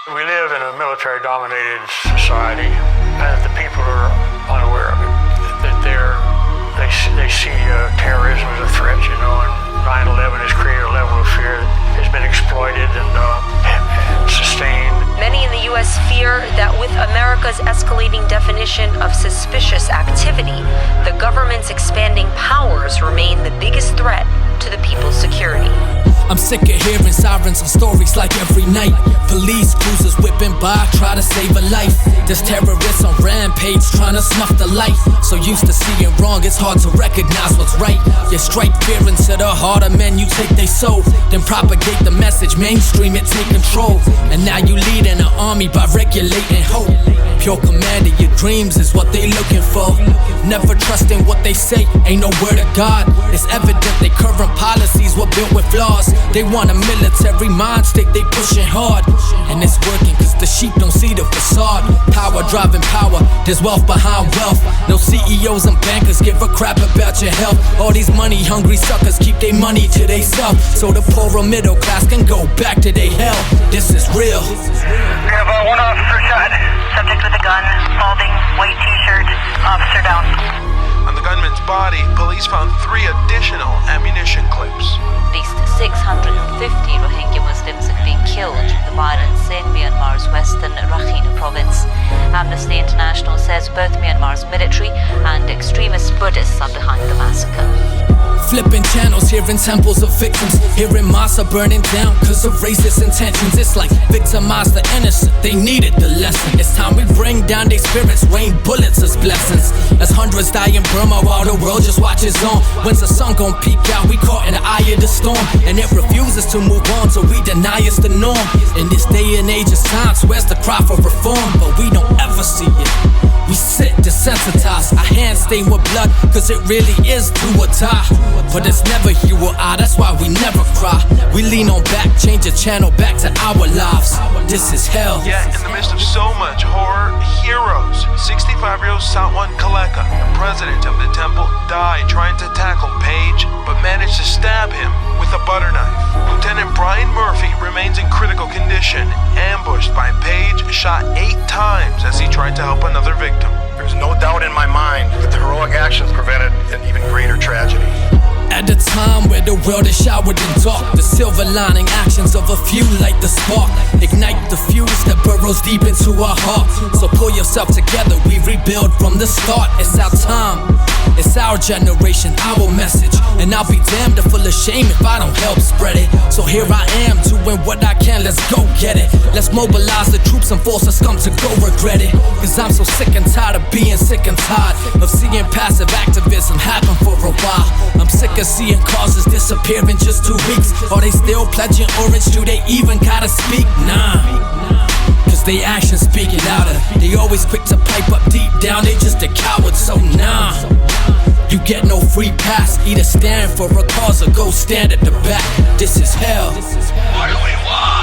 We live in a military-dominated society, and the people are unaware of it. That they see terrorism as a threat, you know, and 9/11 has created a level of fear that has been exploited and sustained. Many in the U.S. fear that with America's escalating definition of suspicious activity, the government's expanding powers remain the biggest threat to the people's security. I'm sick of hearing sirens and stories like every night. Police cruisers whipping by, try to save a life. There's terrorists on rampage trying to snuff the light. So used to seeing wrong, it's hard to recognize what's right. You strike fear into the heart of men, you take their soul. Then propagate the message, mainstream it, take control. And now you lead an army by regulating hope. Pure command of your dreams is what they looking for. Never trusting what they say, ain't no word of God. It's evident their current policies were built with flaws. They want a military mind state, they pushing hard. And it's working cause the sheep don't see the facade. Power driving power, there's wealth behind wealth. No CEOs and bankers give a crap about your health. All these money hungry suckers keep their money to theyself, so the poorer middle class can go back to their hell. This is real. We have one officer shot. Subject with a gun, balding, white t-shirt, officer down. On the gunman's body, police found 3 additional ammunition clips. At least 650 Rohingya Muslims have been killed in the violence in Myanmar's western Rakhine province. Amnesty International says both Myanmar's military and extremist Buddhists are behind the massacre. Flipping channels, hearing temples of victims, hearing mosques are burning down cause of racist intentions. It's like victimize the innocent, they needed the lesson. It's time we bring down their spirits, rain bullets as blessings. As hundreds die in Burma while the world just watches on. When's the sun gon' peek out? We caught in the eye of the storm, and it refuses to move on, so we deny it's the norm. In this day and age of science, where's the cry for reform? But we don't ever see it. We sit desensitized, our hands stained with blood, cause it really is do or die. But it's never you or I, that's why we never cry. We lean on back, change the channel back to our lives. This is hell. Yet, in the midst of so much horror, heroes. 65-year-old Satwan Kaleka, the president of the temple, died trying to tackle Page, but managed to stab him with a butter knife. Lieutenant Brian Murphy remains in critical condition, ambushed by Page, shot 8 times as he tried to help another victim. There's no doubt in my mind that the heroic actions prevented an even greater tragedy. At a time where the world is showered in dark, the silver lining actions of a few light the spark. Ignite the fuse that burrows deep into our heart. So pull yourself together, we rebuild from the start. It's our time, it's our generation, our message. And I'll be damned if full of shame if I don't help spread it. So here I am, doing what I can, let's go get it. Let's mobilize the troops and force us scum to go regret it. Cause I'm so sick and tired of being sick and tired of seeing passive activism happen for a while. I'm sick of seeing causes disappear in just 2 weeks. Are they still pledging orange? Do they even gotta speak? Nah, cause they actions speak it louder. They always quick to pipe up deep down, they just a coward, so nah. You get no free pass, either stand for a cause or go stand at the back. This is hell. What do we want?